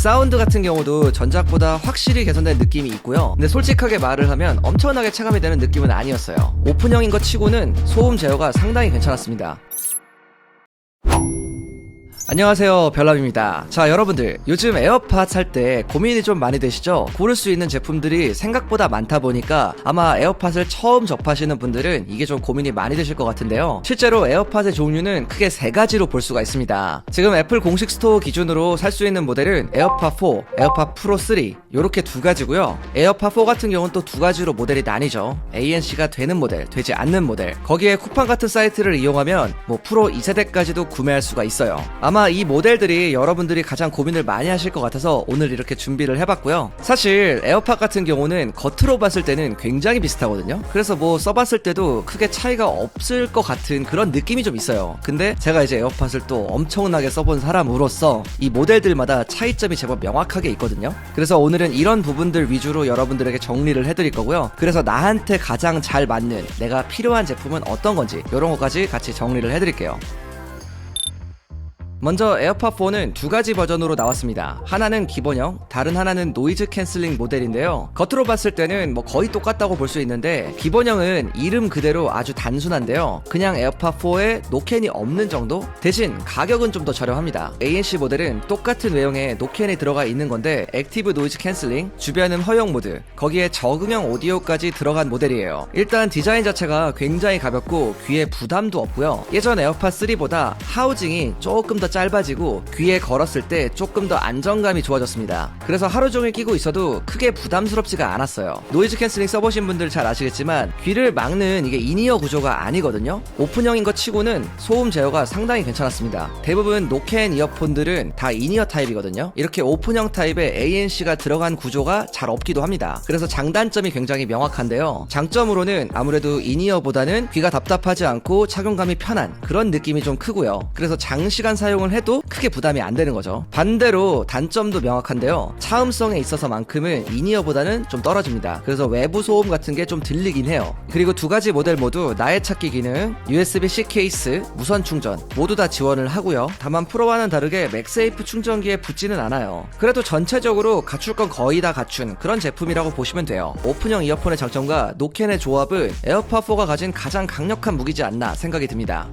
사운드 같은 경우도 전작보다 확실히 개선된 느낌이 있고요. 근데 솔직하게 말을 하면 엄청나게 체감이 되는 느낌은 아니었어요. 오픈형인 것 치고는 소음 제어가 상당히 괜찮았습니다. 안녕하세요, 별남입니다. 자, 여러분들 요즘 에어팟 살 때 고민이 좀 많이 되시죠? 고를 수 있는 제품들이 생각보다 많다 보니까 아마 에어팟을 처음 접하시는 분들은 이게 좀 고민이 많이 되실 것 같은데요. 실제로 에어팟의 종류는 크게 3가지로 볼 수가 있습니다. 지금 애플 공식 스토어 기준으로 살 수 있는 모델은 에어팟 4, 에어팟 프로 3 요렇게 2가지고요. 에어팟 4 같은 경우는 또 2가지로 모델이 나뉘죠. ANC가 되는 모델, 되지 않는 모델. 거기에 쿠팡 같은 사이트를 이용하면 뭐 프로 2세대까지도 구매할 수가 있어요. 아마 이 모델들이 여러분들이 가장 고민을 많이 하실 것 같아서 오늘 이렇게 준비를 해봤고요. 사실 에어팟 같은 경우는 겉으로 봤을 때는 굉장히 비슷하거든요. 그래서 뭐 써봤을 때도 크게 차이가 없을 것 같은 그런 느낌이 좀 있어요. 근데 제가 이제 에어팟을 또 엄청나게 써본 사람으로서 이 모델들마다 차이점이 제법 명확하게 있거든요. 그래서 오늘은 이런 부분들 위주로 여러분들에게 정리를 해드릴 거고요. 그래서 나한테 가장 잘 맞는 내가 필요한 제품은 어떤 건지 이런 것까지 같이 정리를 해드릴게요. 먼저 에어팟 4는 2가지 버전으로 나왔습니다. 하나는 기본형, 다른 하나는 노이즈 캔슬링 모델인데요. 겉으로 봤을 때는 뭐 거의 똑같다고 볼 수 있는데 기본형은 이름 그대로 아주 단순한데요. 그냥 에어팟 4에 노캔이 없는 정도? 대신 가격은 좀 더 저렴합니다. ANC 모델은 똑같은 외형에 노캔이 들어가 있는 건데 액티브 노이즈 캔슬링, 주변음 허용 모드, 거기에 적응형 오디오까지 들어간 모델이에요. 일단 디자인 자체가 굉장히 가볍고 귀에 부담도 없고요. 예전 에어팟 3보다 하우징이 조금 더 짧아지고 귀에 걸었을 때 조금 더 안정감이 좋아졌습니다. 그래서 하루 종일 끼고 있어도 크게 부담스럽지가 않았어요. 노이즈 캔슬링 써보신 분들 잘 아시겠지만 귀를 막는 이게 인이어 구조가 아니거든요. 오픈형인 것 치고는 소음 제어가 상당히 괜찮았습니다. 대부분 노캔 이어폰들은 다 인이어 타입이거든요. 이렇게 오픈형 타입의 ANC가 들어간 구조가 잘 없기도 합니다. 그래서 장단점이 굉장히 명확한데요. 장점으로는 아무래도 인이어보다는 귀가 답답하지 않고 착용감이 편한 그런 느낌이 좀 크고요. 그래서 장시간 사용을 해도 크게 부담이 안 되는 거죠. 반대로 단점도 명확한데요. 차음성에 있어서만큼은 인이어보다는 좀 떨어집니다. 그래서 외부 소음 같은 게 좀 들리긴 해요. 그리고 2가지 모델 모두 나의 찾기 기능, USB-C 케이스, 무선 충전 모두 다 지원을 하고요. 다만 프로와는 다르게 맥세이프 충전기에 붙지는 않아요. 그래도 전체적으로 갖출 건 거의 다 갖춘 그런 제품이라고 보시면 돼요. 오픈형 이어폰의 장점과 노캔의 조합은 에어팟 4가 가진 가장 강력한 무기지 않나 생각이 듭니다.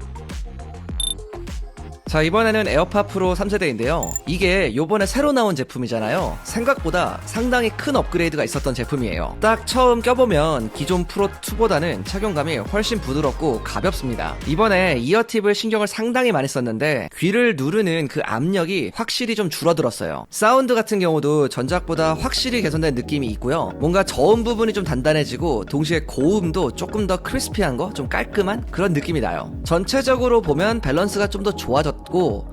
자, 이번에는 에어팟 프로 3세대인데요. 이게 요번에 새로 나온 제품이잖아요. 생각보다 상당히 큰 업그레이드가 있었던 제품이에요. 딱 처음 껴보면 기존 프로 2보다는 착용감이 훨씬 부드럽고 가볍습니다. 이번에 이어팁을 신경을 상당히 많이 썼는데 귀를 누르는 그 압력이 확실히 좀 줄어들었어요. 사운드 같은 경우도 전작보다 확실히 개선된 느낌이 있고요. 뭔가 저음 부분이 좀 단단해지고 동시에 고음도 조금 더 크리스피한 거, 좀 깔끔한 그런 느낌이 나요. 전체적으로 보면 밸런스가 좀 더 좋아졌고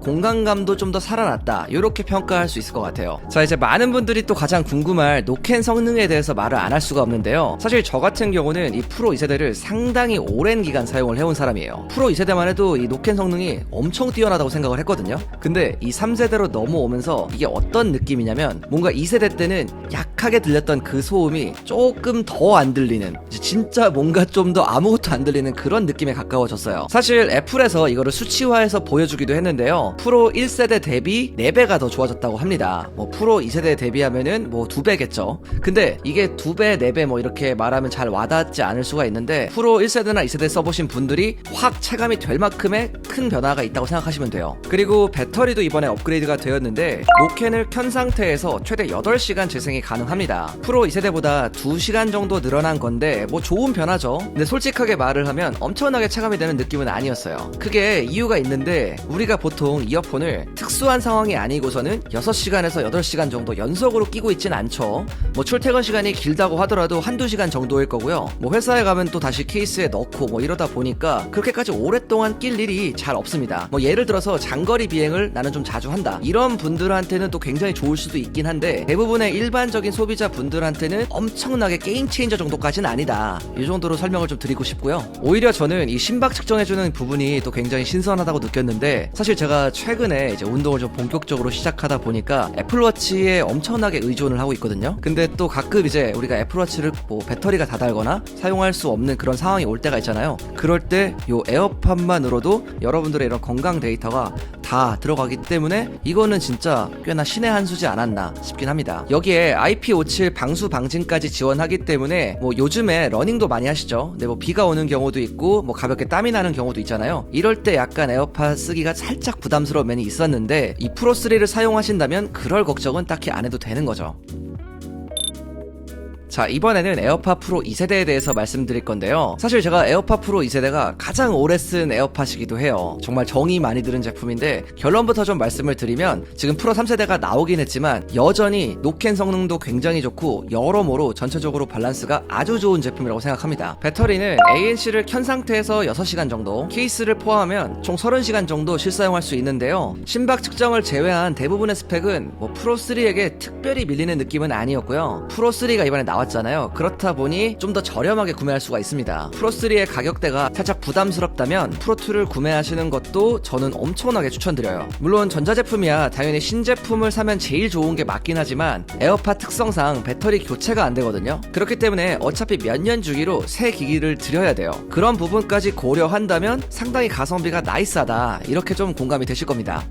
공간감도 좀 더 살아났다, 이렇게 평가할 수 있을 것 같아요. 자, 이제 많은 분들이 또 가장 궁금할 노캔 성능에 대해서 말을 안 할 수가 없는데요. 사실 저 같은 경우는 이 프로 2세대를 상당히 오랜 기간 사용을 해온 사람이에요. 프로 2세대만 해도 이 노캔 성능이 엄청 뛰어나다고 생각을 했거든요. 근데 이 3세대로 넘어오면서 이게 어떤 느낌이냐면 뭔가 2세대 때는 약하게 들렸던 그 소음이 조금 더 안 들리는, 진짜 뭔가 좀 더 아무것도 안 들리는 그런 느낌에 가까워졌어요. 사실 애플에서 이거를 수치화해서 보여주기도 했는데요. 프로 1세대 대비 4배가 더 좋아졌다고 합니다. 뭐 프로 2세대 대비하면은 뭐 2배겠죠. 근데 이게 2배, 4배 뭐 이렇게 말하면 잘 와닿지 않을 수가 있는데 프로 1세대나 2세대 써보신 분들이 확 체감이 될 만큼의 큰 변화가 있다고 생각하시면 돼요. 그리고 배터리도 이번에 업그레이드가 되었는데 노캔을 켠 상태에서 최대 8시간 재생이 가능합니다. 프로 2세대보다 2시간 정도 늘어난 건데 뭐 좋은 변화죠. 근데 솔직하게 말을 하면 엄청나게 체감이 되는 느낌은 아니었어요. 그게 이유가 있는데 우리가 보통 이어폰을 특수한 상황이 아니고서는 6시간에서 8시간 정도 연속으로 끼고 있진 않죠. 뭐 출퇴근 시간이 길다고 하더라도 한두 시간 정도일 거고요. 뭐 회사에 가면 또 다시 케이스에 넣고 뭐 이러다 보니까 그렇게까지 오랫동안 낄 일이 잘 없습니다. 뭐 예를 들어서 장거리 비행을 나는 좀 자주 한다, 이런 분들한테는 또 굉장히 좋을 수도 있긴 한데 대부분의 일반적인 소비자 분들한테는 엄청나게 게임 체인저 정도까지는 아니다, 이 정도로 설명을 좀 드리고 싶고요. 오히려 저는 이 심박 측정해주는 부분이 또 굉장히 신선하다고 느꼈는데 사실 제가 최근에 이제 운동을 좀 본격적으로 시작하다 보니까 애플워치에 엄청나게 의존을 하고 있거든요. 근데 또 가끔 이제 우리가 애플워치를 뭐 배터리가 다 닳거나 사용할 수 없는 그런 상황이 올 때가 있잖아요. 그럴 때 요 에어팟만으로도 여러분들의 이런 건강 데이터가 다 들어가기 때문에 이거는 진짜 꽤나 신의 한 수지 않았나 싶긴 합니다. 여기에 IP57 방수 방진까지 지원하기 때문에 뭐 요즘에 러닝도 많이 하시죠. 근데 뭐 비가 오는 경우도 있고 뭐 가볍게 땀이 나는 경우도 있잖아요. 이럴 때 약간 에어팟 쓰기가 살짝 부담스러운 면이 있었는데 이 프로3를 사용하신다면 그럴 걱정은 딱히 안 해도 되는 거죠. 자, 이번에는 에어팟 프로 2세대에 대해서 말씀드릴 건데요. 사실 제가 에어팟 프로 2세대가 가장 오래 쓴 에어팟이기도 해요. 정말 정이 많이 드는 제품인데 결론부터 좀 말씀을 드리면 지금 프로 3세대가 나오긴 했지만 여전히 노캔 성능도 굉장히 좋고 여러모로 전체적으로 밸런스가 아주 좋은 제품이라고 생각합니다. 배터리는 ANC를 켠 상태에서 6시간 정도, 케이스를 포함하면 총 30시간 정도 실사용할 수 있는데요. 심박 측정을 제외한 대부분의 스펙은 뭐 프로 3에게 특별히 밀리는 느낌은 아니었고요. 프로 3가 이번에 나왔잖아요. 그렇다 보니 좀 더 저렴하게 구매할 수가 있습니다. 프로3의 가격대가 살짝 부담스럽다면 프로2를 구매하시는 것도 저는 엄청나게 추천드려요. 물론 전자제품이야 당연히 신제품을 사면 제일 좋은 게 맞긴 하지만 에어팟 특성상 배터리 교체가 안 되거든요. 그렇기 때문에 어차피 몇 년 주기로 새 기기를 들여야 돼요. 그런 부분까지 고려한다면 상당히 가성비가 나이스하다, 이렇게 좀 공감이 되실 겁니다.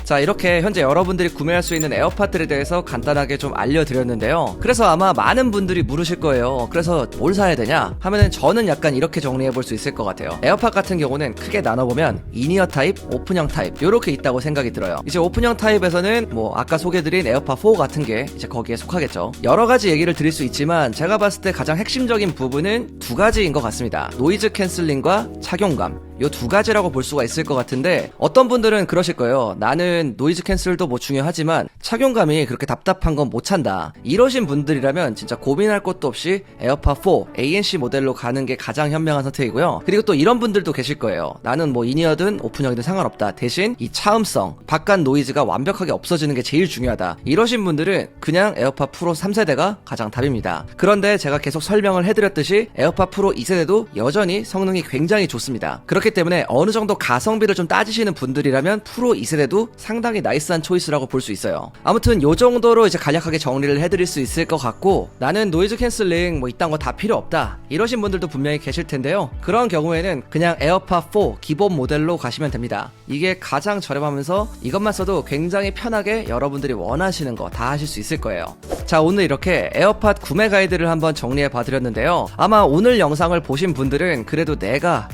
자, 이렇게 현재 여러분들이 구매할 수 있는 에어팟들에 대해서 간단하게 좀 알려드렸는데요. 그래서 아마 많은 분들이 물으실 거예요. 그래서 뭘 사야 되냐 하면은 저는 약간 이렇게 정리해볼 수 있을 것 같아요. 에어팟 같은 경우는 크게 나눠보면 이니어 타입, 오픈형 타입 요렇게 있다고 생각이 들어요. 이제 오픈형 타입에서는 뭐 아까 소개드린 에어팟 4 같은 게 이제 거기에 속하겠죠. 여러 가지 얘기를 드릴 수 있지만 제가 봤을 때 가장 핵심적인 부분은 두 가지인 것 같습니다. 노이즈 캔슬링과 착용감, 요 두 가지라고 볼 수가 있을 것 같은데 어떤 분들은 그러실 거예요. 나는 노이즈 캔슬도 뭐 중요하지만 착용감이 그렇게 답답한 건 못 찬다, 이러신 분들이라면 진짜 고민할 것도 없이 에어팟 4 ANC 모델로 가는 게 가장 현명한 선택이고요. 그리고 또 이런 분들도 계실 거예요. 나는 뭐 이니어든 오픈형이든 상관없다, 대신 이 차음성, 바깥 노이즈가 완벽하게 없어지는 게 제일 중요하다, 이러신 분들은 그냥 에어팟 프로 3세대가 가장 답입니다. 그런데 제가 계속 설명을 해드렸듯이 에어팟 프로 2세대도 여전히 성능이 굉장히 좋습니다. 그렇기 때문에 어느 정도 가성비를 좀 따지시는 분들이라면 프로 2세대도 상당히 나이스한 초이스라고 볼 수 있어요. 아무튼 요 정도로 이제 간략하게 정리를 해드릴 수 있을 것 같고, 나는 노이즈 캔슬링 뭐 이딴 거 다 필요 없다, 이러신 분들도 분명히 계실 텐데요. 그런 경우에는 그냥 에어팟 4 기본 모델로 가시면 됩니다. 이게 가장 저렴하면서 이것만 써도 굉장히 편하게 여러분들이 원하시는 거 다 하실 수 있을 거예요. 자, 오늘 이렇게 에어팟 구매 가이드를 한번 정리해 봐드렸는데요. 아마 오늘 영상을 보신 분들은 그래도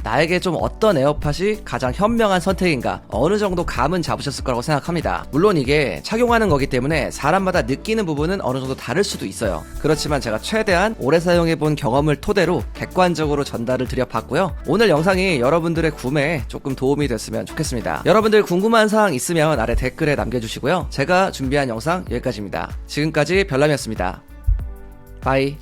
나에게 좀 어떤 에어팟이 가장 현명한 선택인가 어느 정도 감은 잡으셨을 거라고 생각합니다. 물론 이게 착용하는 거기 때문에 사람마다 느끼는 부분은 어느 정도 다를 수도 있어요. 그렇지만 제가 최대한 오래 사용해본 경험을 토대로 객관적으로 전달을 드려봤고요. 오늘 영상이 여러분들의 구매에 조금 도움이 됐으면 좋겠습니다. 여러분들 궁금한 사항 있으면 아래 댓글에 남겨주시고요. 제가 준비한 영상 여기까지입니다. 지금까지 별남이었습니다. 바이.